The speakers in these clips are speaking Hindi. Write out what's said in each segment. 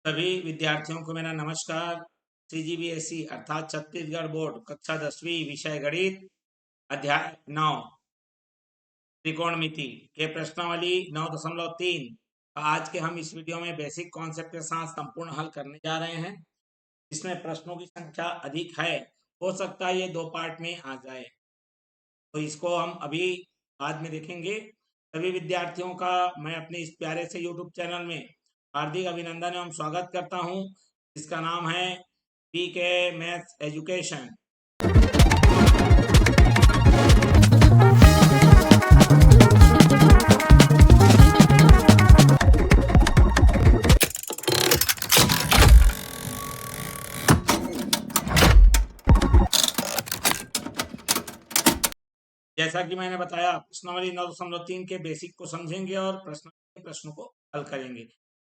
सभी विद्यार्थियों को मेरा नमस्कार। सीजीबीएसई अर्थात छत्तीसगढ़ बोर्ड कक्षा 10वीं विषय गणित अध्याय 9 त्रिकोणमिति के प्रश्नावली 9.3 आज के हम इस वीडियो में बेसिक कॉन्सेप्ट के साथ संपूर्ण हल करने जा रहे हैं। इसमें प्रश्नों की संख्या अधिक है, हो सकता है ये 2 पार्ट में आ जाए, तो इसको हम अभी बाद में देखेंगे। सभी विद्यार्थियों का मैं अपने इस प्यारे से यूट्यूब चैनल में हार्दिक अभिनंदन एवं स्वागत करता हूं, जिसका नाम है पीके मैथ्स एजुकेशन। जैसा कि मैंने बताया, प्रश्नावली 9.3 के बेसिक को समझेंगे और प्रश्नों को हल करेंगे।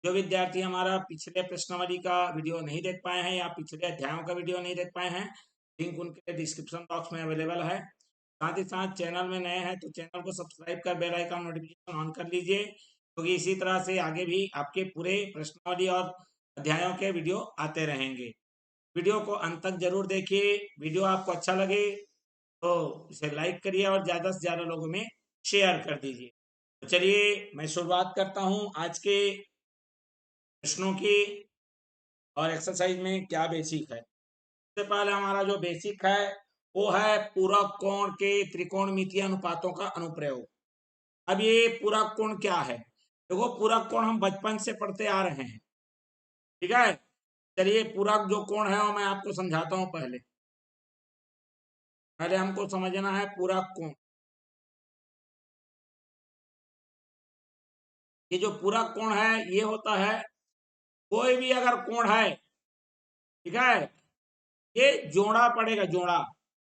जो विद्यार्थी हमारा पिछले प्रश्नावली का वीडियो नहीं देख पाए हैं या पिछले अध्यायों का वीडियो नहीं देख पाए हैं, लिंक उनके डिस्क्रिप्शन बॉक्स में अवेलेबल है। साथ ही साथ चैनल में नए हैं तो चैनल को सब्सक्राइब कर बेल आइकन नोटिफिकेशन ऑन कर लीजिए, क्योंकि इसी तरह से आगे भी आपके पूरे प्रश्नावली और अध्यायों के वीडियो आते रहेंगे। वीडियो को अंत तक जरूर देखिए। वीडियो आपको अच्छा लगे तो इसे लाइक करिए और ज़्यादा से ज़्यादा लोगों में शेयर कर दीजिए। तो चलिए मैं शुरुआत करता हूँ आज के प्रश्नों की और एक्सरसाइज में क्या बेसिक है। सबसे पहले हमारा जो बेसिक है वो है पूरक कोण के त्रिकोणमितीय अनुपातों का अनुप्रयोग। अब ये पूरक कोण क्या है? देखो, पूरक कोण हम बचपन से पढ़ते आ रहे हैं, ठीक है। चलिए, पूरक जो कोण है वो मैं आपको समझाता हूँ। पहले हमको समझना है पूरक कोण। ये जो पूरक कोण है ये होता है, कोई भी अगर कोण है, ठीक है, ये जोड़ा पड़ेगा, जोड़ा।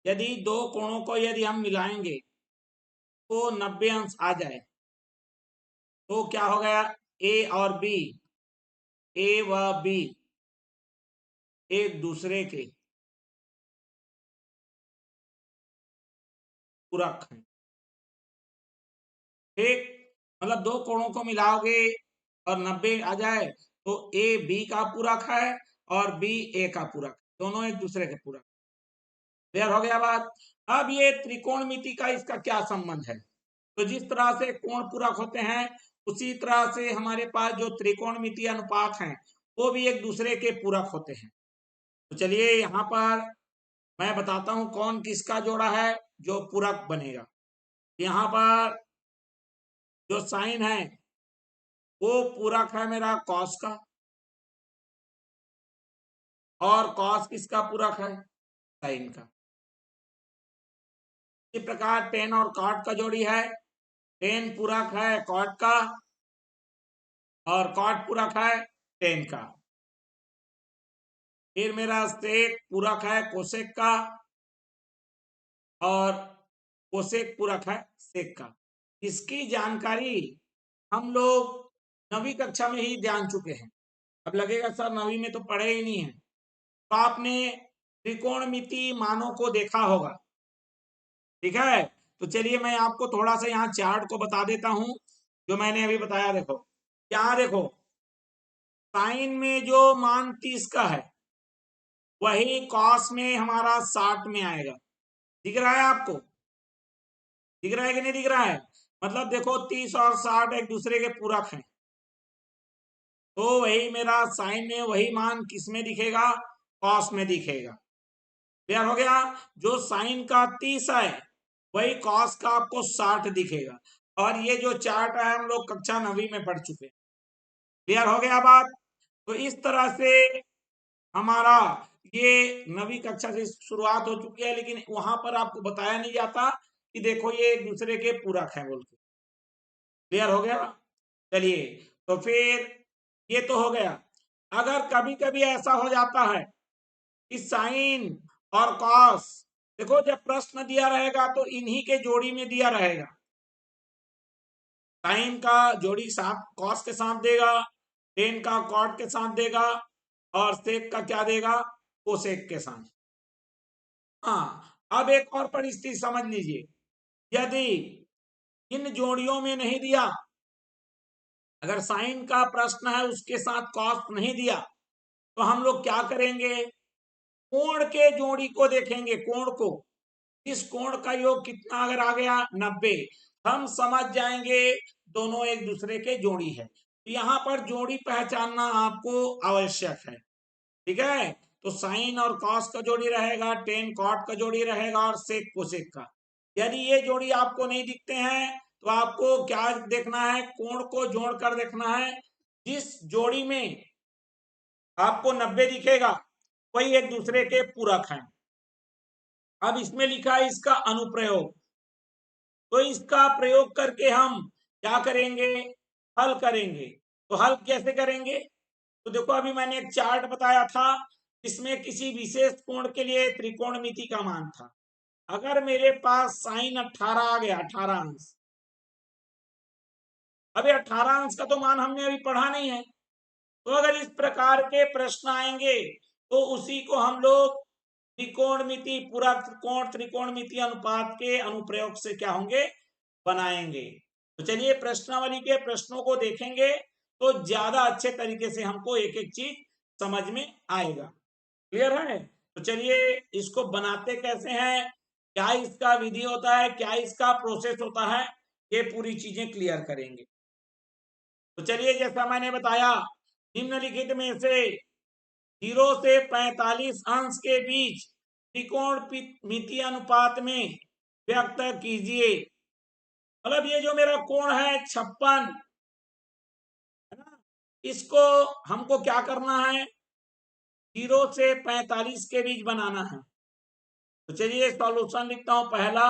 यदि दो कोणों को यदि हम मिलाएंगे तो 90 अंश आ जाए तो क्या हो गया? ए और बी, ए व बी एक दूसरे के पूरक हैं, ठीक। मतलब दो कोणों को मिलाओगे और 90 आ जाए तो ए बी का पूरक है और बी ए का पूरक, दोनों एक दूसरे के पूरक। क्लियर हो गया बात? अब ये त्रिकोणमिति का इसका क्या संबंध है? तो जिस तरह से कोण पूरक होते हैं उसी तरह से हमारे पास जो त्रिकोणमितीय अनुपात हैं वो भी एक दूसरे के पूरक होते हैं। तो चलिए यहाँ पर मैं बताता हूं कौन किसका जोड़ा है जो पूरक बनेगा। यहाँ पर जो साइन है वो पूरक है मेरा कॉस का, और कॉस किसका पूरक है? साइन का। इसी प्रकार टेन और कॉट का जोड़ी है, टेन पूरक है कॉट का और कॉट पूरक है टेन का। फिर मेरा सेक पूरक है कोसेक का और कोसेक पूरक है सेक का। इसकी जानकारी हम लोग 9वीं कक्षा में ही जान चुके हैं। अब लगेगा सर 9वीं में तो पढ़े ही नहीं है, तो आपने त्रिकोणमिति मानों को देखा होगा, ठीक है। तो चलिए मैं आपको थोड़ा सा यहाँ चार्ट को बता देता हूं जो मैंने अभी बताया। देखो यहाँ, देखो साइन में जो मान 30 का है वही कॉस में हमारा 60 में आएगा। दिख रहा है आपको? दिख रहा है कि नहीं दिख रहा है? मतलब देखो 30 और 60 एक दूसरे के पूरक हैं, तो वही मेरा साइन में वही मान किस में दिखेगा? कॉस में दिखेगा। क्लियर हो गया? जो साइन का 30 है वही कॉस का आपको 60 दिखेगा। और ये जो चार्ट है हम लोग कक्षा 9वीं में पढ़ चुके हैं। क्लियर हो गया बात? तो इस तरह से हमारा ये 9वीं कक्षा से शुरुआत हो चुकी है, लेकिन वहां पर आपको बताया नहीं जाता कि देखो ये एक दूसरे के पूरक हैं बोल के। क्लियर हो गया? चलिए, तो फिर ये तो हो गया। अगर कभी कभी ऐसा हो जाता है कि साइन और कॉस, देखो जब प्रश्न दिया रहेगा तो इन्हीं के जोड़ी में दिया रहेगा। साइन का जोड़ी साथ कॉस के साथ देगा, टेन का कॉट के साथ देगा और सेक का क्या देगा? कोसेक के साथ। हाँ, अब एक और परिस्थिति समझ लीजिए। यदि इन जोड़ियों में नहीं दिया अगर साइन का प्रश्न है उसके साथ कॉस नहीं दिया तो हम लोग क्या करेंगे, कोण के जोड़ी को देखेंगे, कोण को, इस कोण का योग कितना अगर आ गया 90, हम समझ जाएंगे दोनों एक दूसरे के जोड़ी है। यहाँ पर जोड़ी पहचानना आपको आवश्यक है, ठीक है। तो साइन और कॉस का जोड़ी रहेगा, टेन कॉट का जोड़ी रहेगा और सेक कोसेक का। यदि ये जोड़ी आपको नहीं दिखते हैं तो आपको क्या देखना है, कोण को जोड़कर देखना है। जिस जोड़ी में आपको 90 दिखेगा वही एक दूसरे के पूरक हैं। अब इसमें लिखा है इसका अनुप्रयोग, तो इसका प्रयोग करके हम क्या करेंगे, हल करेंगे। तो हल कैसे करेंगे, तो देखो अभी मैंने एक चार्ट बताया था जिसमें किसी विशेष कोण के लिए त्रिकोणमिति का मान था। अगर मेरे पास साइन 18 आ गया, 18 अंश, अभी 18 अंश का तो मान हमने अभी पढ़ा नहीं है, तो अगर इस प्रकार के प्रश्न आएंगे तो उसी को हम लोग त्रिकोणमिति, पूरा त्रिकोण त्रिकोणमिति अनुपात के अनुप्रयोग से क्या होंगे, बनाएंगे। तो चलिए प्रश्नावली के प्रश्नों को देखेंगे तो ज्यादा अच्छे तरीके से हमको एक एक चीज समझ में आएगा। क्लियर है, तो चलिए इसको बनाते कैसे हैं, क्या इसका विधि होता है, क्या इसका प्रोसेस होता है, ये पूरी चीजें क्लियर करेंगे। तो चलिए जैसा मैंने बताया, निम्नलिखित में से 0 से 45 अंश के बीच त्रिकोणमिति अनुपात में व्यक्त कीजिए। मतलब ये जो मेरा कोण है 56, है ना, इसको हमको क्या करना है, 0 से 45 के बीच बनाना है। तो चलिए सॉल्यूशन लिखता हूं। पहला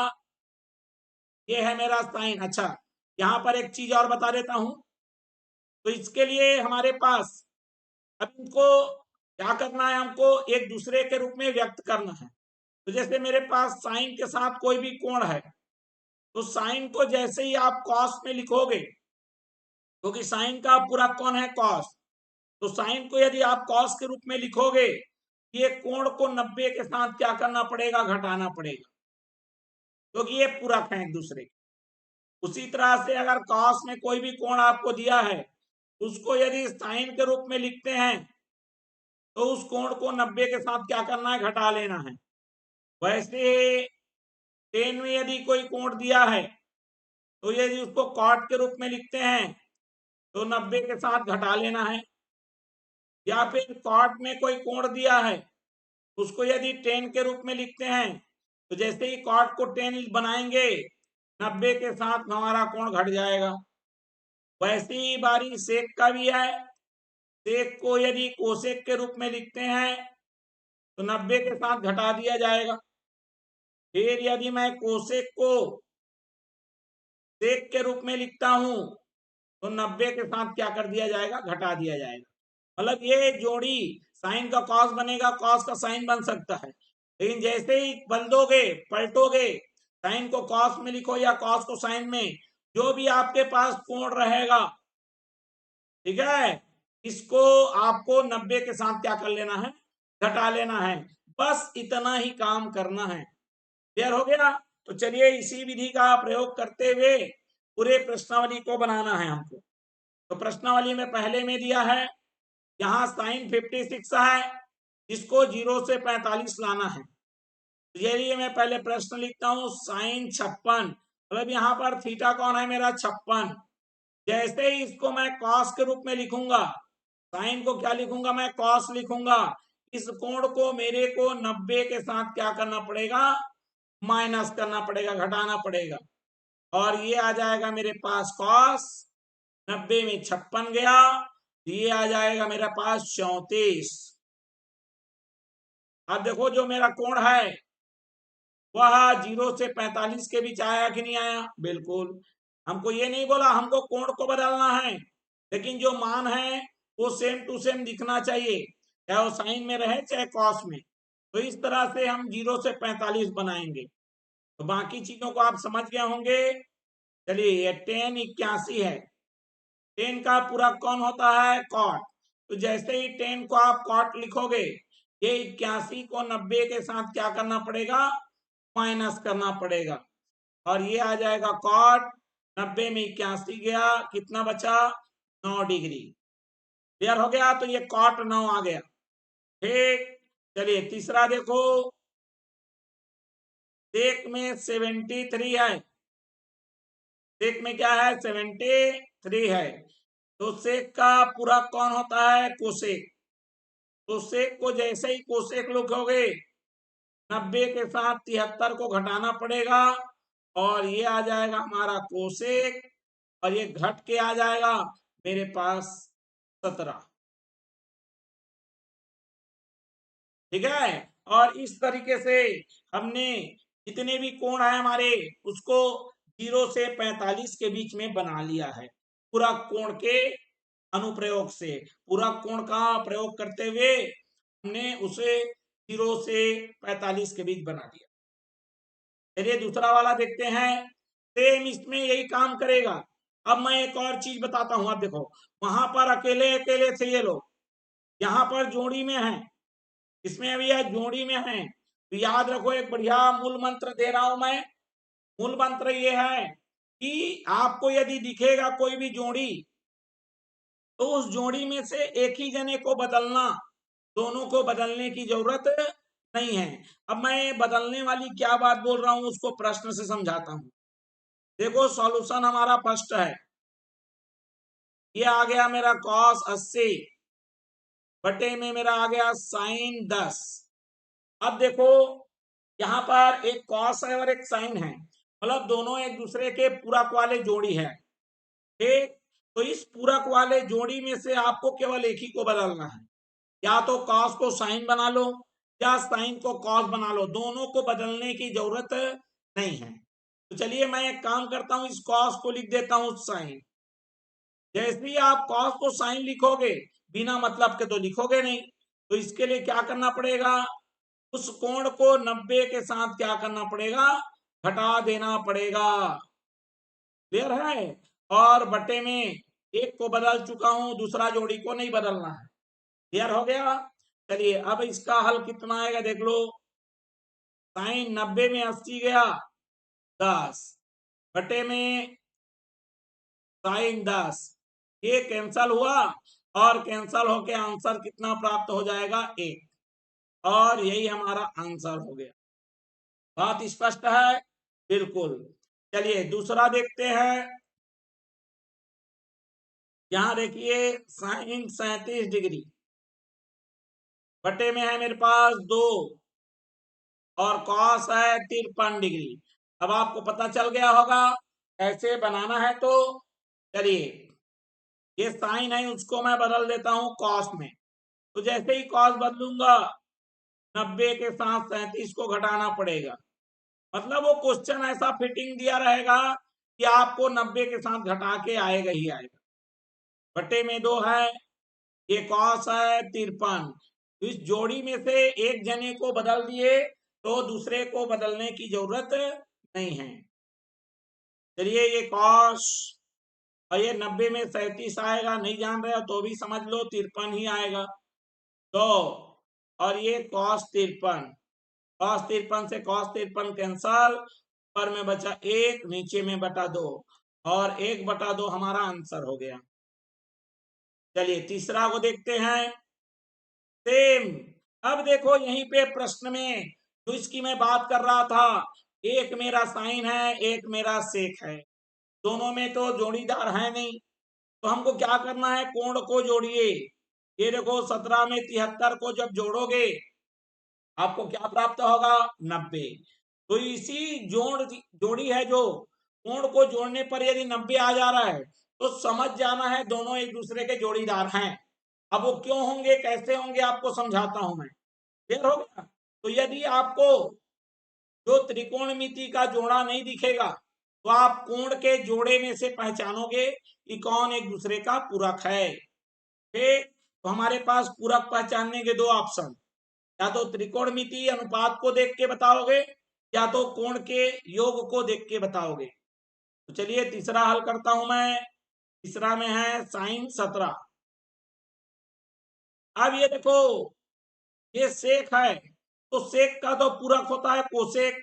ये है मेरा साइन। अच्छा, यहां पर एक चीज और बता देता हूं, तो इसके लिए हमारे पास अब इनको क्या करना है, हमको एक दूसरे के रूप में व्यक्त करना है। तो जैसे मेरे पास साइन के साथ कोई भी कोण है, तो साइन को जैसे ही आप कॉस में लिखोगे, क्योंकि साइन का पूरा कौन है, कॉस, तो साइन को यदि आप कॉस के रूप में लिखोगे, ये कोण को 90 के साथ क्या करना पड़ेगा, घटाना पड़ेगा, क्योंकि ये पूरक है एक दूसरे के। उसी तरह से अगर कॉस में कोई भी कोण आपको दिया है, उसको यदि साइन के रूप में लिखते हैं तो उस कोण को 90 के साथ क्या करना है, घटा लेना है। वैसे टेन में यदि कोई कोण दिया है तो यदि उसको कॉट के रूप में लिखते हैं तो 90 के साथ घटा लेना है। या फिर कॉट में कोई कोण दिया है, उसको यदि टेन के रूप में लिखते हैं तो जैसे ही कॉट को 10 बनाएंगे 90 के साथ हमारा कोण घट जाएगा। वैसे ही बारी सेक का भी है, सेक को यदि कोसेक के रूप में लिखते हैं तो 90 के साथ घटा दिया जाएगा। फिर यदि मैं कोसेक को सेक के रूप में लिखता हूं तो 90 के साथ क्या कर दिया जाएगा, घटा दिया जाएगा। मतलब ये जोड़ी साइन का कॉस बनेगा, कॉस का साइन बन सकता है, लेकिन जैसे ही बदल दोगे, पलटोगे, साइन को कॉस में लिखो या कॉस को साइन में, जो भी आपके पास कोण रहेगा, ठीक है, इसको आपको 90 के साथ क्या कर लेना है, घटा लेना है। बस इतना ही काम करना है। क्लियर हो गया। तो चलिए इसी विधि का प्रयोग करते हुए पूरे प्रश्नावली को बनाना है हमको। तो प्रश्नावली में पहले में दिया है, यहाँ साइन 56 है, इसको 0 से 45 लाना है। तो ये मैं पहले प्रश्न लिखता हूं, साइन 56, मतलब यहाँ पर थीटा कौन है मेरा, 56। जैसे ही इसको मैं कॉस के रूप में लिखूंगा, साइन को क्या लिखूंगा, मैं कॉस लिखूंगा, इस कोण को मेरे को 90 के साथ क्या करना पड़ेगा, माइनस करना पड़ेगा, घटाना पड़ेगा, और ये आ जाएगा मेरे पास कॉस। 90 में 56 गया, ये आ जाएगा मेरे पास 34। अब देखो जो मेरा कोण है वह 0 से 45 के बीच आया कि नहीं आया, बिल्कुल। हमको ये नहीं बोला हमको कोण को बदलना है, लेकिन जो मान है वो सेम टू सेम दिखना चाहिए, चाहे वो साइन में रहे चाहे कॉस में। तो इस तरह से हम 0 से 45 बनाएंगे। तो बाकी चीजों को आप समझ गए होंगे। चलिए ये 1081 है, 10 का पूरा कौन होता है, कॉट। तो जैसे ही 10 को आप कॉट लिखोगे, ये 81 को 90 के साथ क्या करना पड़ेगा, माइनस करना पड़ेगा, और ये आ जाएगा कॉट। 90 में 81 गया, कितना बचा, 9 डिग्री। क्लियर हो गया? तो ये cot 9 आ गया। ठीक, चलिए तीसरा देखो, सेक में 73 है। सेक में क्या है? 73 है। तो सेक का पूरक कौन होता है? कोसेक। तो सेक को जैसे ही कोसेक लिखोगे, 90 के साथ 73 को घटाना पड़ेगा और ये आ जाएगा हमारा कोसेक, और ये घट के आ जाएगा मेरे पास 17। ठीक है? और इस तरीके से हमने जितने भी कोण है हमारे, उसको 0 से 45 के बीच में बना लिया है पूरा कोण के अनुप्रयोग से। पूरा कोण का प्रयोग करते हुए हमने उसे 0 से 45 के बीच बना दिया। चलिए दूसरा वाला देखते हैं। सेम इसमें यही काम करेगा। अब मैं एक और चीज बताता हूं। आप देखो, वहां पर अकेले अकेले थे ये लोग, यहाँ पर जोड़ी में है, इसमें अभी यह जोड़ी में है। तो याद रखो, एक बढ़िया मूल मंत्र दे रहा हूं मैं। मूल मंत्र ये है कि आपको यदि दिखेगा कोई भी जोड़ी, तो उस जोड़ी में से एक ही जने को बदलना, दोनों को बदलने की जरूरत नहीं है। अब मैं बदलने वाली क्या बात बोल रहा हूं उसको प्रश्न से समझाता हूं। देखो, सॉल्यूशन हमारा फर्स्ट है, ये आ गया मेरा cos 80 बटे में मेरा आ गया sin 10। अब देखो, यहाँ पर एक cos है और एक sin है, मतलब दोनों एक दूसरे के पूरक वाले जोड़ी है। ठीक, तो इस पूरक वाले जोड़ी में से आपको केवल एक ही को बदलना है। या तो cos को sin बना लो या sin को cos बना लो, दोनों को बदलने की जरूरत नहीं है। तो चलिए मैं एक काम करता हूं, इस cos को लिख देता हूं sin। जैसे ही आप cos को sin लिखोगे, बिना मतलब के तो लिखोगे नहीं, तो इसके लिए क्या करना पड़ेगा? उस कोण को 90 के साथ क्या करना पड़ेगा? घटा देना पड़ेगा। क्लियर है? और बटे में एक को बदल चुका हूं, दूसरा जोड़ी को नहीं बदलना है। क्लियर हो गया? चलिए अब इसका हल कितना आएगा देख लो। साइन 90 में 80 गया 10 बटे में साइन 10, ये कैंसल हुआ और कैंसल होके आंसर कितना प्राप्त हो जाएगा? 1। और यही हमारा आंसर हो गया। बात स्पष्ट है? बिल्कुल। चलिए दूसरा देखते हैं। यहां देखिए, साइन 37 डिग्री बटे में है मेरे पास 2 और कॉस है 53 डिग्री। अब आपको पता चल गया होगा कैसे बनाना है। तो चलिए, ये साइन है उसको मैं बदल देता हूं कॉस में। तो जैसे ही कॉस बदलूंगा, 90 के साथ 37 को घटाना पड़ेगा। मतलब वो क्वेश्चन ऐसा फिटिंग दिया रहेगा कि आपको 90 के साथ घटा के आएगा ही आएगा। बटे में 2 है, ये कॉस है 53। इस जोड़ी में से एक जने को बदल दिए तो दूसरे को बदलने की जरूरत नहीं है। चलिए, ये कॉस और ये 90 में 37 आएगा, नहीं जान रहे हो तो भी समझ लो 53 ही आएगा। तो और ये cos 53, cos 53 से cos 53 कैंसल, ऊपर में बचा 1, नीचे में बटा 2, और 1/2 हमारा आंसर हो गया। चलिए तीसरा को देखते हैं। सेम। अब देखो, यहीं पे प्रश्न में जो इसकी मैं बात कर रहा था, एक मेरा साइन है एक मेरा सेक है, दोनों में तो जोड़ीदार है नहीं। तो हमको क्या करना है? कोण को जोड़िए। ये देखो, 17 में 73 को जब जोड़ोगे आपको क्या प्राप्त होगा? 90। तो इसी जोड़ी है जो कोण को जोड़ने पर यदि 90 आ जा रहा है, तो समझ जाना है दोनों एक दूसरे के जोड़ीदार हैं। अब वो क्यों होंगे, कैसे होंगे, आपको समझाता हूं मैं। क्लियर हो गया? तो यदि आपको जो त्रिकोणमिति का जोड़ा नहीं दिखेगा, तो आप कोण के जोड़े में से पहचानोगे कि कौन एक दूसरे का पूरक है। ठीक, तो हमारे पास पूरक पहचानने के दो ऑप्शन, या तो त्रिकोणमिति अनुपात को देख के बताओगे या तो कोण के योग को देख के बताओगे। तो चलिए तीसरा हल करता हूं मैं। तीसरा में है साइन 17। अब ये देखो, ये सेक है, तो सेक का तो पूरक होता है कोसेक।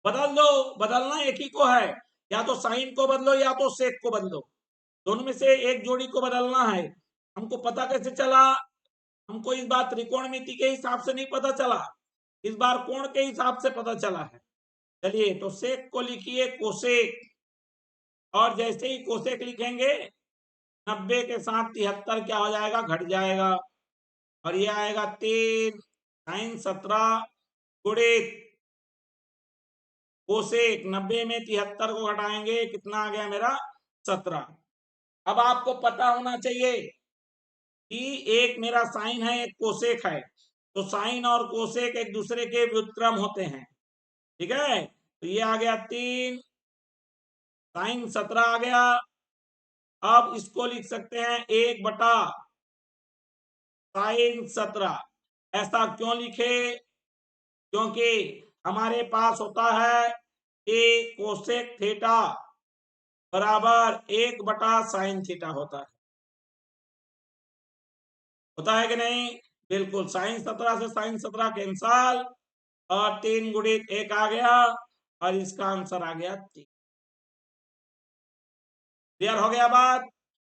बदल दो, बदलना एक ही को है, या तो साइन को बदलो या तो सेक को बदलो। दोनों में से एक जोड़ी को बदलना है। हमको पता कैसे चला? हमको इस बार त्रिकोणमिति के हिसाब से नहीं पता चला, इस बार कोण के हिसाब से पता चला है। चलिए, तो सेक को लिखिए कोसेक, और जैसे ही कोसेक लिखेंगे 90 के साथ 73 क्या हो जाएगा? घट जाएगा, और ये आएगा 3 sin 17 गुणित कोसेक 90 में 73 को घटाएंगे, कितना आ गया मेरा? 17। अब आपको पता होना चाहिए कि एक मेरा साइन है, एक कोसेक है, तो साइन और कोसेक एक दूसरे के व्युत्क्रम होते हैं, ठीक है। तो ये आ गया 3 sin 17 आ गया। अब इसको लिख सकते हैं 1 बटा sin 17। ऐसा क्यों लिखे? क्योंकि हमारे पास होता है कि कोसेक थीटा बराबर 1 बटा साइन थीटा होता है कि नहीं? बिल्कुल, साइन 17 से साइन 17 कैंसल, और 3 गुणित 1 आ गया, और इसका आंसर आ गया 3। क्लियर हो गया बात?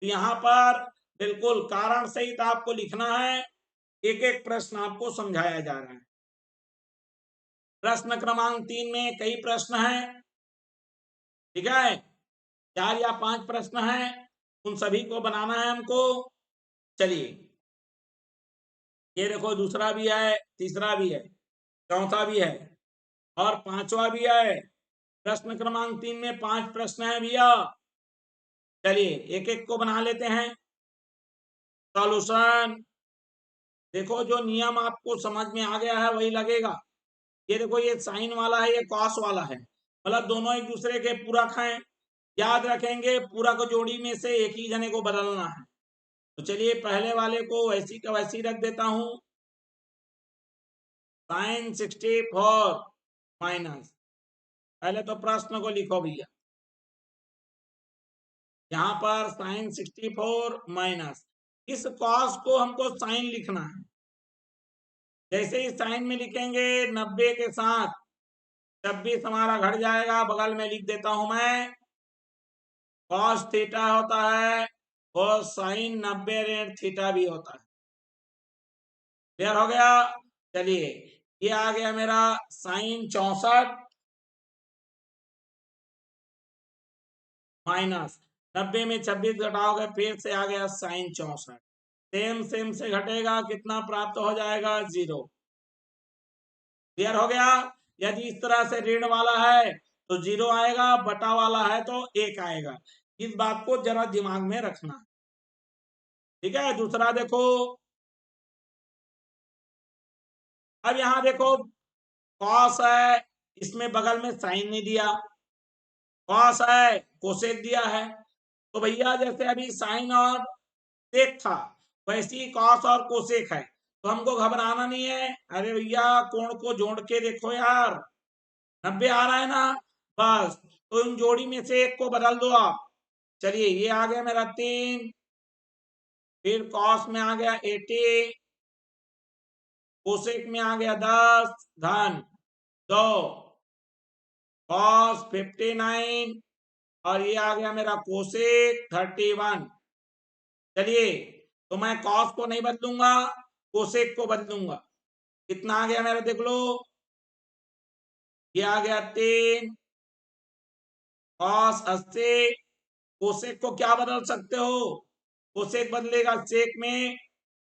यहाँ पर बिल्कुल कारण सहित आपको लिखना है, एक एक प्रश्न आपको समझाया जा रहा है। प्रश्न क्रमांक 3 में कई प्रश्न हैं, ठीक है, 4 या 5 प्रश्न हैं, उन सभी को बनाना है हमको। चलिए, ये देखो, दूसरा भी है, तीसरा भी है, चौथा भी है, और पांचवा भी है। प्रश्न क्रमांक 3 में 5 प्रश्न है भैया। चलिए, एक एक को बना लेते हैं। सॉल्यूशन देखो, जो नियम आपको समझ में आ गया है वही लगेगा। ये देखो, ये साइन वाला है, ये कॉस वाला है, मतलब दोनों एक दूसरे के पूरक हैं। याद रखेंगे, पूरक जोड़ी में से एक ही जने को बदलना है। तो चलिए, पहले वाले को वैसी का वैसी रख देता हूं, साइन 64 माइनस। पहले तो प्रश्न को लिखो भैया, यहाँ पर साइन 64 माइनस, इस कॉस को हमको साइन लिखना है। जैसे ही साइन में लिखेंगे 90 के साथ 26 हमारा घट जाएगा, बगल में लिख देता हूं मैं कॉस थीटा होता है, और साइन 90 ऋण थीटा भी होता है। क्लियर हो गया? चलिए, ये आ गया मेरा साइन 64 माइनस 90 में 26 घटाओगे, फिर से आ गया साइन 64। सेम सेम से घटेगा, कितना प्राप्त हो जाएगा? 0। क्लियर हो गया? यदि इस तरह से ऋण वाला है तो 0 आएगा, बटा वाला है तो 1 आएगा। इस बात को जरा दिमाग में रखना, ठीक है। दूसरा देखो, अब यहां देखो, कॉस है, इसमें बगल में साइन नहीं दिया, कॉस है, कोसेक दिया है। तो भैया जैसे अभी साइन और सेक था, वैसे ही कॉस और कोसेक है, तो हमको घबराना नहीं है। अरे भैया, कोण को जोड़ के देखो यार, 90 आ रहा है ना, बस। तो इन जोड़ी में से एक को बदल दो आप। चलिए, ये आ गया मेरा 3, फिर कॉस में आ गया 80, कोसेक में आ गया 10 धन 2, कॉस 59, और ये आ गया मेरा कोसेक 31। चलिए, तो मैं कॉस को नहीं बदलूंगा, कोसेक को बदलूंगा। कितना आ गया मेरा? देख लो, ये आ गया 3 कॉस 80। कोसेक को क्या बदल सकते हो? कोसेक बदलेगा सेक में,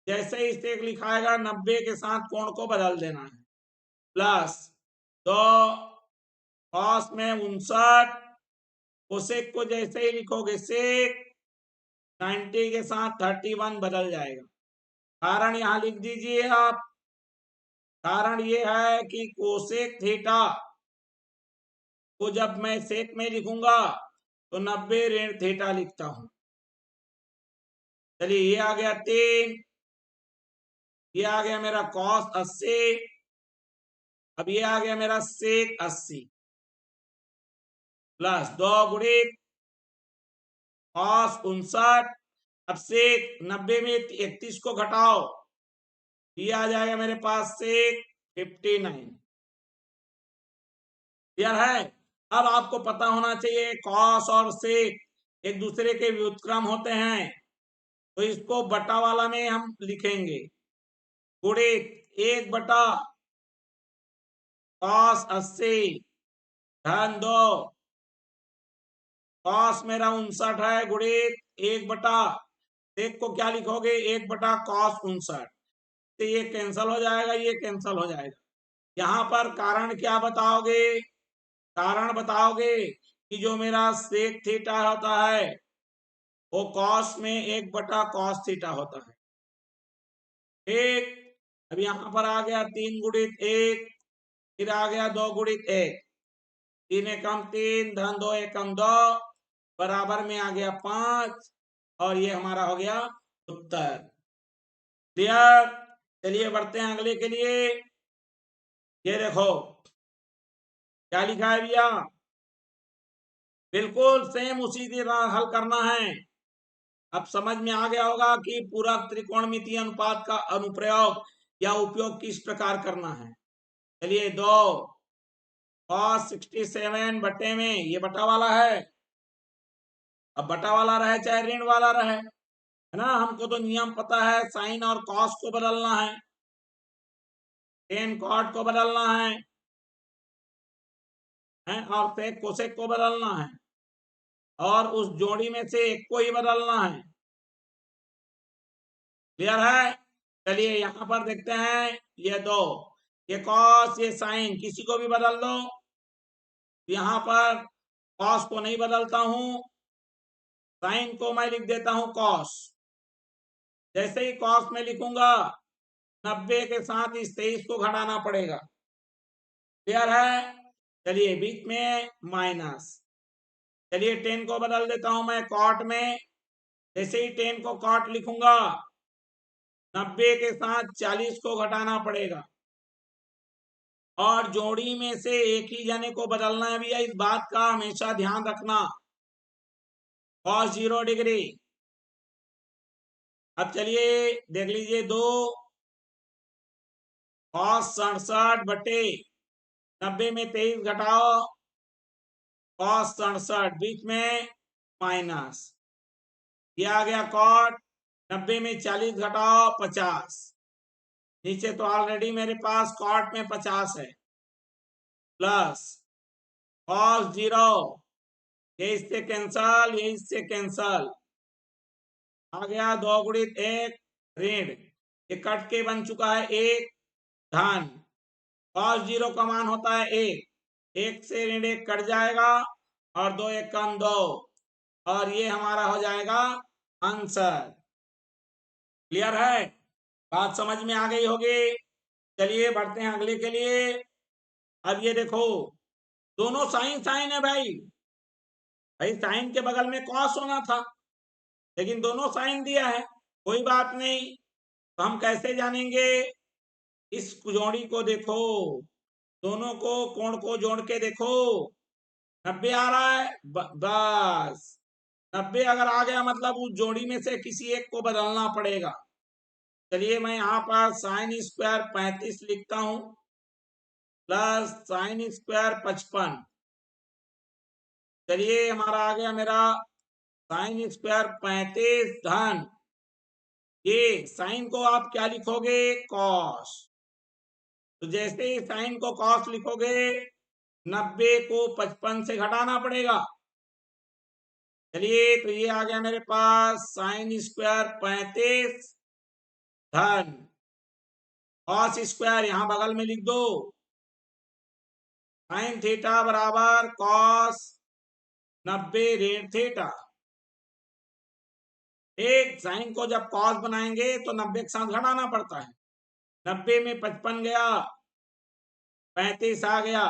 जैसे ही सेक लिखाएगा 90 के साथ कोण को बदल देना है, प्लस 2 कॉस में 59, कोसेक को जैसे ही लिखोगे सेक 90 के साथ 31 बदल जाएगा। कारण यहां लिख दीजिए आप। कारण ये है कि कोसेक थीटा को जब मैं सेक में लिखूंगा तो 90 ऋण थीटा लिखता हूं। चलिए, ये आ गया 3, ये आ गया मेरा कॉस 80, अब ये आ गया मेरा सेक 80, प्लस 2 गुणित कॉस 59। अब सेक 90 में 31 को घटाओ, ये आ जाएगा मेरे पास सेक 59। क्लियर है? अब आपको पता होना चाहिए कॉस और सेक एक दूसरे के व्युत्क्रम होते हैं, तो इसको बटा वाला में हम लिखेंगे। गुणित 1 बटा cos 80 धन 2 cos मेरा 59 है, गुणित 1 बटा, एक को क्या लिखोगे, 1 बटा cos 59, तो ये कैंसल हो जाएगा, ये कैंसल हो जाएगा। यहाँ पर कारण क्या बताओगे, कारण बताओगे कि जो मेरा सेक थीटा होता है वो कॉस में 1 बटा cos थीटा होता है। ठीक, अब यहाँ पर आ गया 3 गुणित 1, फिर आ गया 2 गुणित 1, 3 एकम 3 धन 2 एकम 2 बराबर में आ गया 5, और ये हमारा हो गया उत्तर। क्लियर? चलिए बढ़ते हैं अगले के लिए। ये देखो क्या लिखा है भैया, बिल्कुल सेम उसी तरह हल करना है। अब समझ में आ गया होगा कि पूरा त्रिकोणमितीय अनुपात का अनुप्रयोग या उपयोग किस प्रकार करना है। चलिए 2 cos 67 बटे में, ये बटा वाला है, अब बटा वाला रहे चाहे ऋण वाला रहे, है ना, हमको तो नियम पता है, साइन और कॉस को बदलना है, टेन कॉट को बदलना है और सेक कोसेक को बदलना है, और उस जोड़ी में से एक को ही बदलना है। क्लियर है? चलिए यहां पर देखते हैं, ये 2, ये कॉस ये साइन, किसी को भी बदल दो। यहां पर कॉस को नहीं बदलता हूं, साइन को मैं लिख देता हूं कॉस। जैसे ही कॉस में लिखूंगा 90 के साथ इस 23 को घटाना पड़ेगा। क्लियर है? चलिए बीच में माइनस, चलिए 10 को बदल देता हूं मैं कॉट में। जैसे ही 10 को कॉट लिखूंगा 90 के साथ 40 को घटाना पड़ेगा, और जोड़ी में से एक ही जने को बदलना है भैया, इस बात का हमेशा ध्यान रखना। cos 0 degree. अब चलिए देख लीजिए 2 cos 67 बटे 90 में 23 घटाओ cos 67, बीच में माइनस, ये आ गया कॉट, 90 में 40 घटाओ 50, नीचे तो ऑलरेडी मेरे पास कॉट में 50 है, प्लस cos 0, ये इससे कैंसल, ये इससे कैंसल, आ गया 2 गुणित 1 ऋण, ये कट के बन चुका है 1 धन, cos 0 का मान होता है 1, 1 से ऋण 1 कट जाएगा, और 2 1 कम 2, और ये हमारा हो जाएगा आंसर। क्लियर है? बात समझ में आ गई होगी। चलिए बढ़ते हैं अगले के लिए। अब ये देखो दोनों साइन साइन है भाई, भाई साइन के बगल में कॉस होना था, लेकिन दोनों साइन दिया है, कोई बात नहीं। तो हम कैसे जानेंगे, इस जोड़ी को देखो, दोनों को कोण को जोड़ के देखो, 90 आ रहा है, बस 90 अगर आ गया मतलब उस जोड़ी में से किसी एक को बदलना पड़ेगा। चलिए मैं यहाँ पर साइन स्क्वायर 35 लिखता हूं, प्लस साइन स्क्वायर 55, चलिए हमारा आ गया मेरा साइन स्क्वायर 35 धन, ये साइन को आप क्या लिखोगे, कॉस, तो जैसे ही साइन को कॉस लिखोगे 90 को 55 से घटाना पड़ेगा। चलिए तो ये आ गया मेरे पास साइन स्क्वायर 35 धन कॉस स्क्वायर, यहां बगल में लिख दो, साइन थीटा बराबर कॉस 90 ऋण थीटा। एक साइन को जब कॉस बनाएंगे तो 90 के साथ घटाना पड़ता है, 90 में 55 गया, 35 आ गया।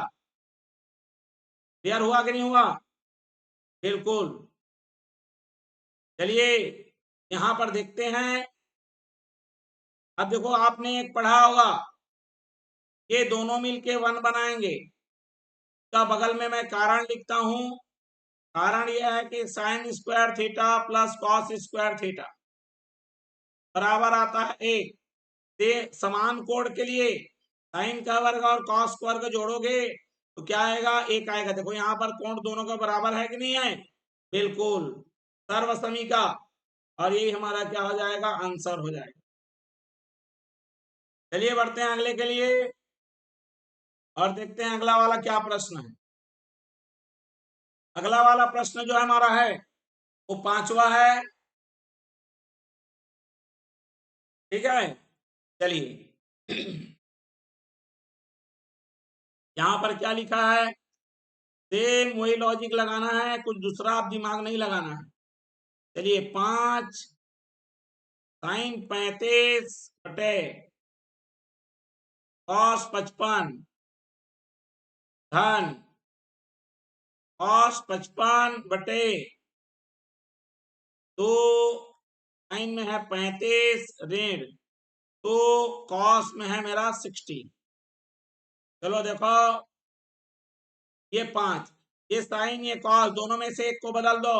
क्लियर हुआ कि नहीं हुआ? बिल्कुल। चलिए यहां पर देखते हैं, अब देखो आपने एक पढ़ा होगा, ये दोनों मिलके 1 बनाएंगे, तो बगल में मैं कारण लिखता हूं, कारण यह है कि sine square theta plus cos square theta बराबर आता है 1, से समान कोण के लिए साइन का वर्ग और कॉस का वर्ग जोड़ोगे तो क्या आएगा, 1 आएगा। देखो यहाँ पर कोण दोनों का बराबर है कि नहीं है, बिल्कुल। सर्वसमी का, और यही हमारा क्या हो जाएगा, आंसर हो जाएगा। चलिए बढ़ते हैं अगले के लिए और देखते हैं अगला वाला क्या प्रश्न है। अगला वाला प्रश्न जो हमारा है वो 5वां है। ठीक है, चलिए यहां पर क्या लिखा है, सेम वही लॉजिक लगाना है, कुछ दूसरा आप दिमाग नहीं लगाना है। चलिए 5 sin 35 बटे cos 55 धन cos 55 बटे 2 sin में है 35 ऋण तो cos में है मेरा 60। चलो देखो, ये 5, ये साइन ये कॉस, दोनों में से एक को बदल दो,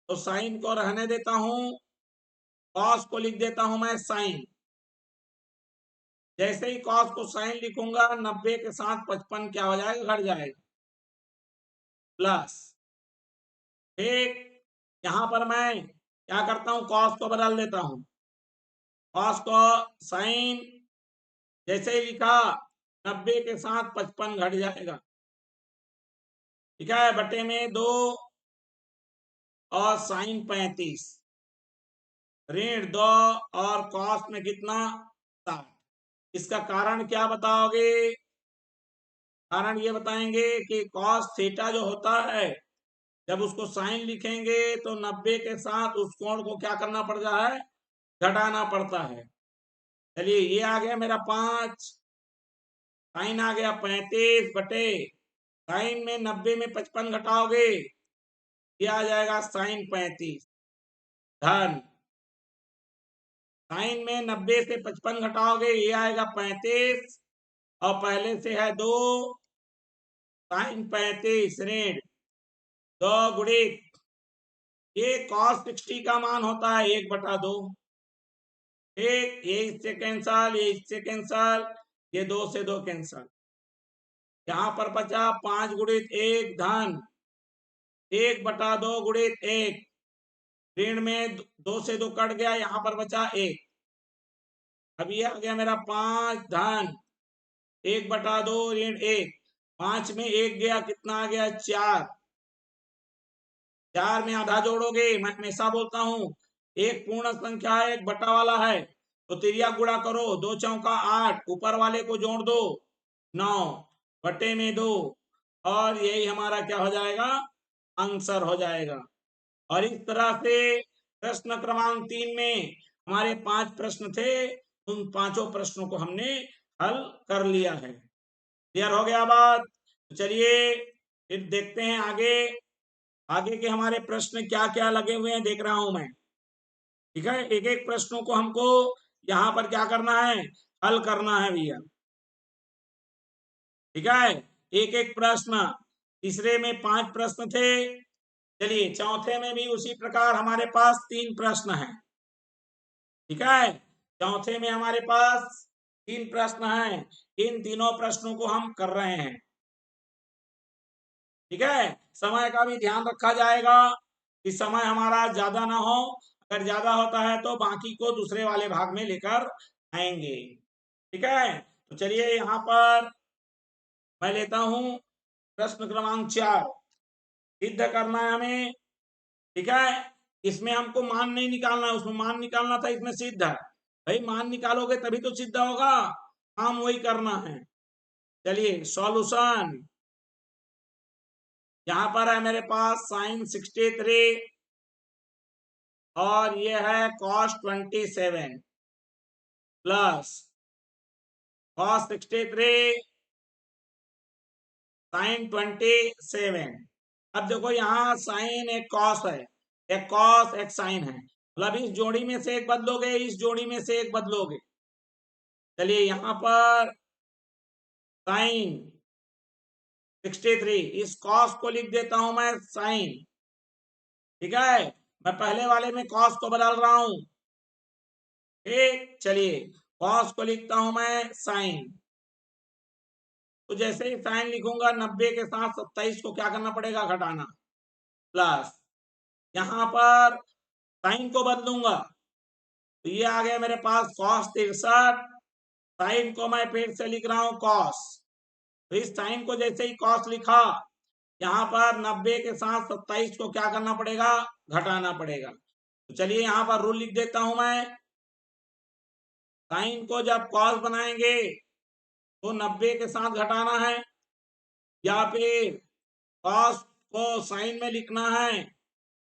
तो साइन को रहने देता हूं, कॉस को लिख देता हूं मैं साइन। जैसे ही कॉस को साइन लिखूंगा 90 के साथ 55 क्या हो जाएगा, घट जाएगा, प्लस। ठीक, यहां पर मैं क्या करता हूं, कॉस को बदल देता हूं, कॉस को साइन जैसे ही लिखा 90 के साथ 55 घट जाएगा। ठीक है, बटे में 2 और साइन 35 ऋण 2 और कॉस में कितना 60। इसका कारण क्या बताओगे, कारण ये बताएंगे कि कॉस थीटा जो होता है जब उसको साइन लिखेंगे तो 90 के साथ उस कोण को क्या करना पड़ता है, घटाना पड़ता है। चलिए ये आ गया मेरा 5, साइन आ गया 35 बटे साइन में 90 में 55 घटाओगे ये आ जाएगा साइन 35 धन साइन में 90 से 55 घटाओगे ये आएगा 35 और पहले से है 2 साइन 35 ऋण 2 गुणित ये cos 60 का मान होता है 1/2। ठीक, ये इससे कैंसल, ये इससे कैंसल, ये 2 से 2 कैंसल, यहां पर बचा 5 गुणित 1 धन 1/2 गुणित 1 ऋण में 2 से 2 कट गया, यहां पर बचा 1। अब ये आ गया मेरा 5 धन 1/2 ऋण 1, 5 में 1 गया, कितना आ गया 4, 4 में आधा जोड़ोगे, मैं हमेशा बोलता हूं एक पूर्ण संख्या है, एक बटा वाला है, तो तिरिया गुणा करो, 2 चौका 8, ऊपर वाले को जोड़ दो 9 बटे में 2, और यही हमारा क्या हो जाएगा, आंसर हो जाएगा। और इस तरह से प्रश्न क्रमांक 3 में हमारे 5 प्रश्न थे, उन 5 प्रश्नों को हमने हल कर लिया है। क्लियर हो गया बात? तो चलिए फिर देखते हैं आगे, आगे के हमारे प्रश्न क्या क्या लगे हुए हैं देख रहा हूं मैं। ठीक है, एक एक प्रश्नों को हमको यहाँ पर क्या करना है, हल करना है भैया। ठीक है, एक एक प्रश्न, तीसरे में 5 प्रश्न थे। चलिए चौथे में भी उसी प्रकार हमारे पास 3 प्रश्न हैं। ठीक है, चौथे में हमारे पास 3 प्रश्न हैं, इन तीनों प्रश्नों को हम कर रहे हैं। ठीक है, समय का भी ध्यान रखा जाएगा कि समय हमारा ज्यादा ना हो, अगर ज्यादा होता है तो बाकी को दूसरे वाले भाग में लेकर आएंगे। ठीक है, तो चलिए यहाँ पर मैं लेता हूं प्रश्न क्रमांक 4, सिद्ध करना है हमें। ठीक है, इसमें हमको मान नहीं निकालना है, उसमें मान निकालना था, इसमें सिद्ध है। भाई मान निकालोगे तभी तो सिद्ध होगा, काम वही करना है। चलिए सॉल्यूशन, यहां पर है मेरे पास साइन 63 और ये है cos 27 प्लस cos 63 साइन 27। अब देखो यहाँ साइन एक कॉस है, एक कॉस एक साइन है, मतलब इस जोड़ी में से एक बदलोगे, इस जोड़ी में से एक बदलोगे। चलिए यहाँ पर साइन 63, इस कॉस को लिख देता हूं मैं साइन। ठीक है, मैं पहले वाले में कॉस को बदल रहा हूं। ठीक, चलिए कॉस को लिखता हूं मैं साइन, तो जैसे ही साइन लिखूंगा 90 के साथ 27 को क्या करना पड़ेगा, घटाना, प्लस यहाँ पर साइन को बदलूंगा तो ये आ गया मेरे पास cos 63। साइन को मैं फिर से लिख रहा हूं cos। तो इस साइन को जैसे ही cos लिखा, यहाँ पर 90 के साथ 27 को क्या करना पड़ेगा, घटाना पड़ेगा। तो चलिए यहाँ पर रूल लिख देता हूं मैं। साइन को जब cos बनाएंगे तो 90 के साथ घटाना है, या फिर cos को साइन में लिखना है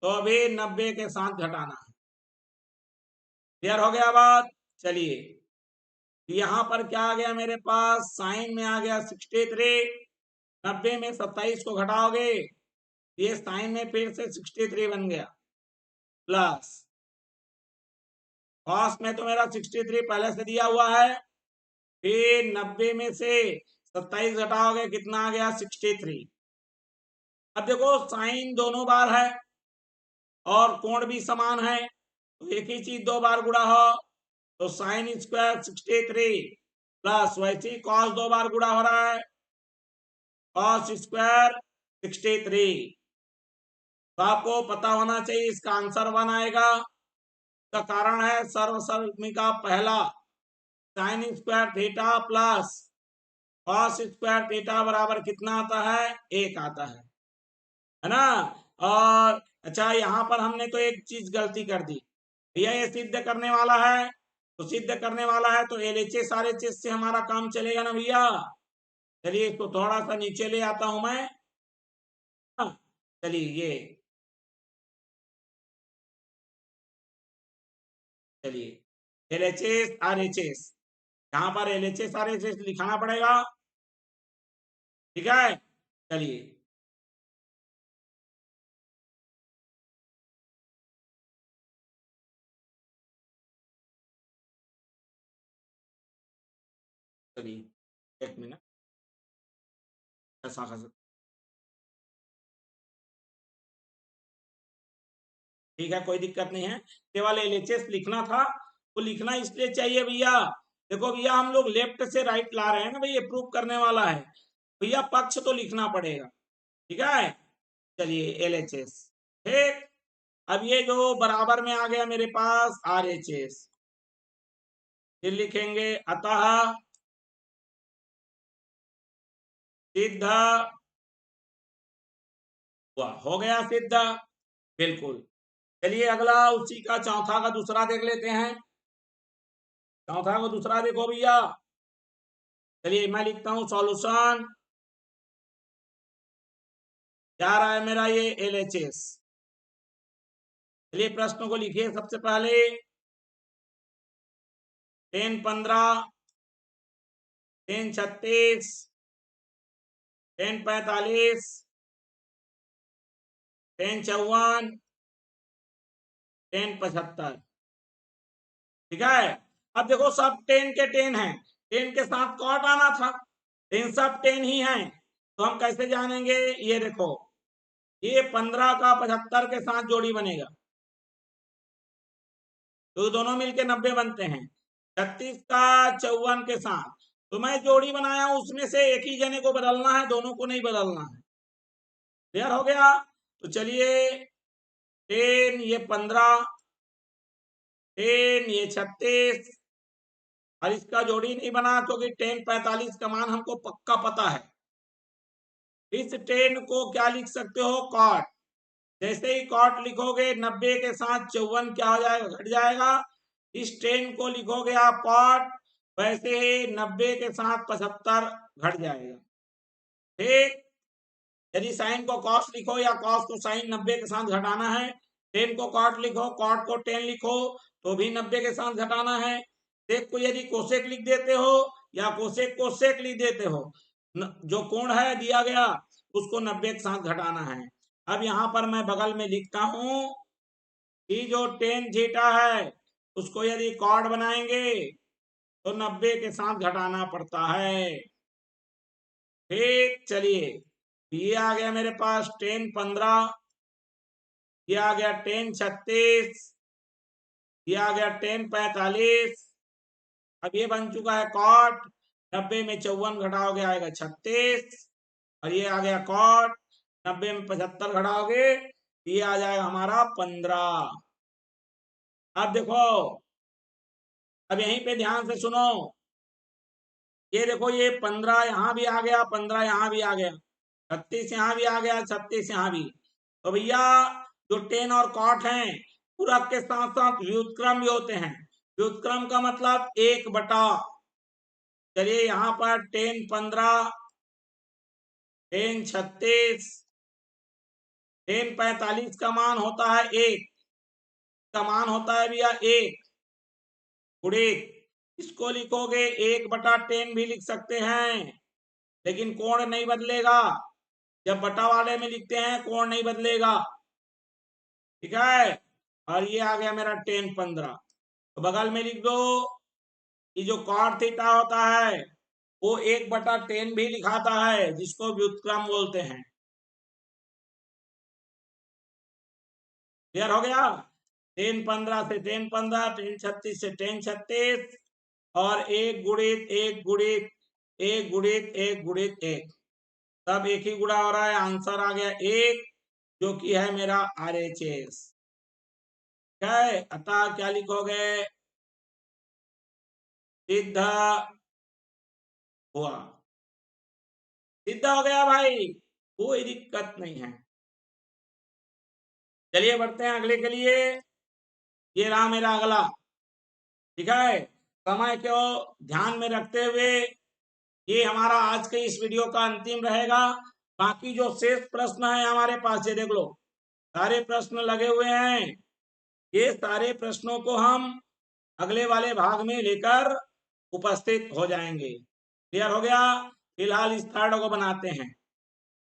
तो अभी 90 के साथ घटाना है। क्लियर हो गया बात। चलिए यहाँ पर क्या आ गया मेरे पास, साइन में आ गया 63। 90 में 27 को घटाओगे, ये साइन में फिर से 63 बन गया, प्लस कॉस में तो मेरा 63 पहले से दिया हुआ है, फिर 90 में से 27 घटाओगे कितना आ गया, 63। अब देखो साइन दोनों बार है और कोण भी समान है, तो एक ही चीज दो बार गुणा हो तो साइन स्क्वायर 63 प्लस वैसे ही कॉस दो बार गुणा हो रहा है, कॉस स्क्वायर 63। तो आपको पता होना चाहिए इसका आंसर 1 आएगा। का कारण है सर्वसर्मी का पहला sine square theta plus cos square theta बराबर कितना आता है, 1 आता है ना। और अच्छा यहाँ पर हमने तो एक चीज गलती कर दी भैया, ये सिद्ध करने वाला है, तो सिद्ध करने वाला है तो एलएचएस आरएचएस से हमारा काम चलेगा ना भैया। चलिए इसको थोड़ा सा नीचे ले आता हूं मैं। चलिए ये चलिए एलएचएस आरएचएस, यहाँ पर एलएचएस आरएचएस लिखाना पड़ेगा, ठीक है। चलिए चलिए एक मिनट, ऐसा ठीक है, कोई दिक्कत नहीं है। केवल एलएचएस लिखना था, वो लिखना इसलिए चाहिए भैया, देखो भैया हम लोग लेफ्ट से राइट ला रहे हैं ना भैया, प्रूव करने वाला है भैया, पक्ष तो लिखना पड़ेगा, ठीक है। चलिए एलएचएस, ठीक। अब ये जो बराबर में आ गया मेरे पास आरएचएस, फिर लिखेंगे अतः सिद्ध हुआ, हो गया सिद्ध, बिल्कुल। चलिए अगला उसी का चौथा का दूसरा देख लेते हैं। चौथा को दूसरा देखो भैया, चलिए मैं लिखता हूं सॉल्यूशन। क्या रहा है मेरा ये एलएचएस। चलिए प्रश्न को लिखिए सबसे पहले, 10 15, 10 36, 10 45, 10 54, 10 75, ठीक है। अब देखो सब 10 के 10 हैं, 10 के साथ कॉट आना था, 10 सब 10 ही हैं, तो हम कैसे जानेंगे, ये देखो ये 15 का 75 के साथ जोड़ी बनेगा, तो दोनों मिलके 90 बनते हैं। 36 का 54 के साथ, तो मैं जोड़ी बनाया हूं उसमें से एक ही जने को बदलना है, दोनों को नहीं बदलना है। क्लियर हो गया। तो चलिए 10 ये 15, 10 ये 36, और इसका जोड़ी नहीं बना क्योंकि 10 45 का मान हमको पक्का पता है। इस 10 को क्या लिख सकते हो, कॉट। जैसे ही कॉट लिखोगे 90 के साथ 54 क्या हो जाएगा, घट जाएगा। इस 10 को लिखोगे आप कॉट, वैसे ही 90 के साथ 75 घट जाएगा, ठीक। यदि साइन को कॉस लिखो या कॉस को साइन 90 के साथ घटाना है, 10 को कॉट लिखो, कॉट को 10 लिखो तो भी 90 के साथ घटाना है। सेक को यदि कोसेक लिख देते हो या कोसेक को सेक लिख देते हो, जो कोण है दिया गया उसको 90 के साथ घटाना है। अब यहाँ पर मैं बगल में लिखता हूं कि जो टेन थीटा है उसको यदि कॉट बनाएंगे तो 90 के साथ घटाना पड़ता है, ठीक। चलिए ये आ गया मेरे पास 10 15, ये आ गया 10 36, ये आ गया 10 45। अब ये बन चुका है कॉट, 90 में 54 घटाओगे आएगा 36, और ये आ गया कॉट, 90 में 75 घटाओगे ये आ जाएगा हमारा 15। अब देखो, अब यहीं पे ध्यान से सुनो, ये देखो ये 15 यहाँ भी आ गया, 15 यहाँ भी आ गया, 36 यहाँ भी आ गया, 36 यहाँ भी। तो भैया जो टेन और कॉट हैं पूरक के साथ साथ व्युत्क्रम भी होते हैं। व्युत्क्रम का मतलब 1/। चलिए यहाँ पर टेन 15, टेन 36, टेन 45 का मान होता है 1, का मान होता है भैया 1 गुणित, इसको लिखोगे 1/10 भी लिख सकते हैं, लेकिन कोण नहीं बदलेगा। जब बटा वाले में लिखते हैं कोण नहीं बदलेगा, ठीक है। और ये आ गया मेरा टेन 15, तो बगल में लिख दो, ये जो कॉट थीटा होता है वो 1/10 भी लिखाता है, जिसको व्युत्क्रम बोलते हैं। क्लियर हो गया। टेन 15 से टेन 15, टेन 36 से टेन 36, और 1 गुणित 1 गुणित 1 गुणित 1 गुणित 1, सब एक ही गुणा हो रहा है, आंसर आ गया 1, जो कि है मेरा RHS। है, अतः क्या लिखोगे, सिद्ध हुआ। सिद्ध हो गया भाई, कोई दिक्कत नहीं है। चलिए बढ़ते हैं अगले के लिए। ये रहा मेरा अगला, ठीक है। समय को ध्यान में रखते हुए ये हमारा आज के इस वीडियो का अंतिम रहेगा। बाकी जो शेष प्रश्न है हमारे पास, ये देख लो, सारे प्रश्न लगे हुए हैं। ये सारे प्रश्नों को हम अगले वाले भाग में लेकर उपस्थित हो जाएंगे। क्लियर हो गया। फिलहाल इस थर्ड को बनाते हैं,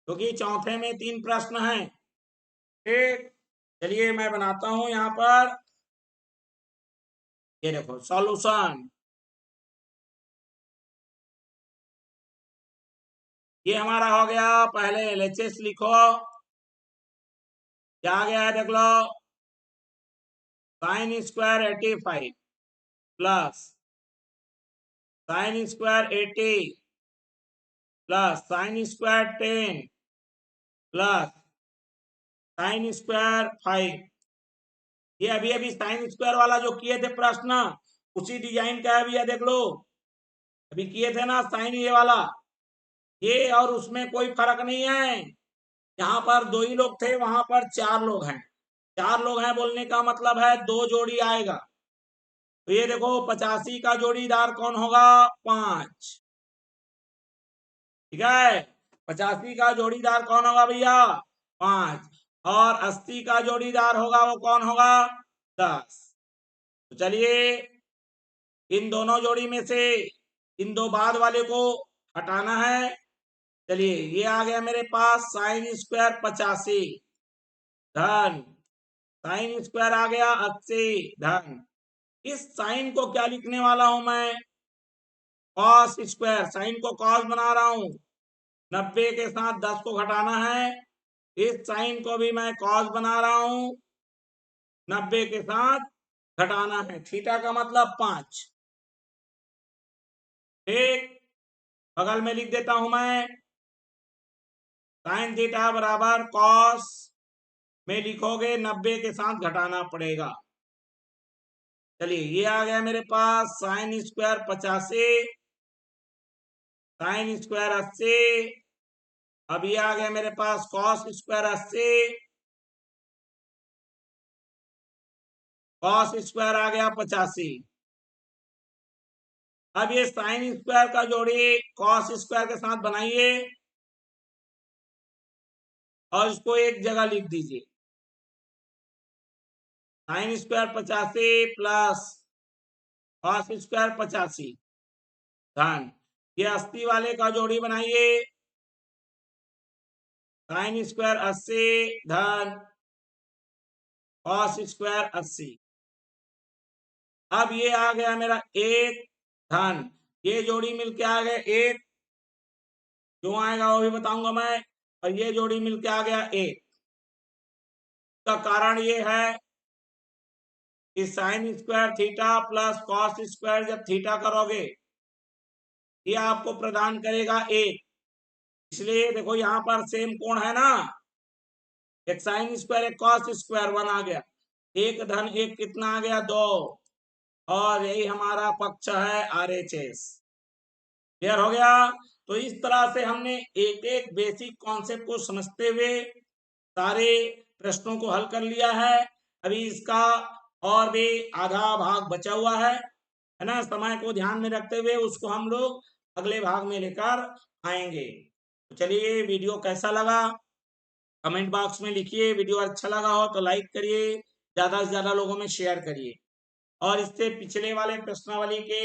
क्योंकि चौथे में 3 प्रश्न हैं। ठीक, चलिए मैं बनाता हूं यहां पर। ये देखो सॉल्यूशन, ये हमारा हो गया। पहले LHS लिखो, क्या आ गया है देख लो, sine square 85 plus sine square 80 plus sine square 10 plus sine square 5। ये अभी अभी साइन स्क्वायर वाला जो किए थे प्रश्न, उसी डिजाइन का है भैया, देख लो। अभी किए थे ना साइन ये वाला, ये और उसमें कोई फर्क नहीं है। यहाँ पर 2 ही लोग थे, वहां पर 4 लोग हैं। 4 लोग हैं बोलने का मतलब है 2 जोड़ी आएगा। तो ये देखो 85 का जोड़ीदार कौन होगा, 5, ठीक है। 85 का जोड़ीदार कौन होगा भैया, 5। और 80 का जोड़ीदार होगा वो कौन होगा, 10। तो चलिए इन दोनों जोड़ी में से इन 2 बाद वाले को हटाना है। चलिए ये आ गया मेरे पास साइन स्क्वायर 85 धन साइन स्क्वायर आ गया 80 धन, इस साइन को क्या लिखने वाला हूं मैं, कॉस स्क्वायर। साइन को कॉस बना रहा हूं, 90 के साथ 10 को घटाना है। इस साइन को भी मैं कॉस बना रहा हूं, 90 के साथ घटाना है। थीटा का मतलब 5। ठीक, बगल में लिख देता हूं मैं, साइन थीटा बराबर कॉस में लिखोगे 90 के साथ घटाना पड़ेगा। चलिए ये आ गया मेरे पास साइन स्क्वायर 85, साइन स्क्वायर 80। अब ये आ गया मेरे पास कॉस स्क्वायर 80, कॉस स्क्वायर आ गया 85। अब ये साइन स्क्वायर का जोड़ी कॉस स्क्वायर के साथ बनाइए और इसको एक जगह लिख दीजिए, sign square 85 plus cos square 85 धन, ये 80 वाले का जोड़ी बनाइए, साइन स्क्वायर 80 धन कॉस स्क्वायर 80। अब ये आ गया मेरा 1 धन, ये जोड़ी मिलके आ गया 1, क्यों आएगा वो भी बताऊंगा मैं। और ये जोड़ी मिलके आ गया 1, का कारण ये है कि sine square theta plus cos square जब थीटा करोगे, ये आपको प्रदान करेगा 1। इसलिए देखो यहाँ पर सेम कोण है ना, एक साइन स्क्वायर एक कॉस स्क्वायर 1 आ गया, एक धन एक कितना आ गया 2, और यही हमारा पक्ष है RHS। क्लियर हो गया। तो इस तरह से हमने एक एक बेसिक कॉन्सेप्ट को समझते हुए सारे प्रश्नों को हल कर लिया है। अभी इसका और भी आधा भाग बचा हुआ है ना। समय को ध्यान में रखते हुए उसको हम लोग अगले भाग में लेकर आएंगे। तो चलिए, वीडियो कैसा लगा कमेंट बॉक्स में लिखिए। वीडियो अच्छा लगा हो तो लाइक करिए, ज्यादा से ज्यादा लोगों में शेयर करिए। और इससे पिछले वाले प्रश्नावली के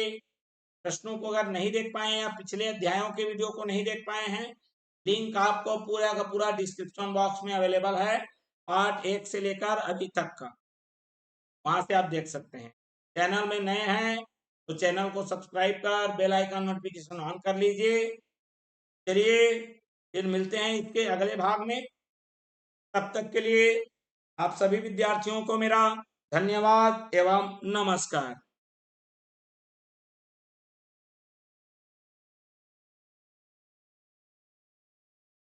प्रश्नों को अगर नहीं देख पाए या पिछले अध्यायों के वीडियो को नहीं देख पाए हैं, लिंक आपको पूरा का पूरा डिस्क्रिप्शन बॉक्स में अवेलेबल है, पार्ट 1 से लेकर अभी तक का, वहां से आप देख सकते हैं। चैनल में नए हैं तो चैनल को सब्सक्राइब कर बेल आइकन नोटिफिकेशन ऑन कर लीजिए। चलिए, फिर मिलते हैं इसके अगले भाग में। तब तक के लिए आप सभी विद्यार्थियों को मेरा धन्यवाद एवं नमस्कार।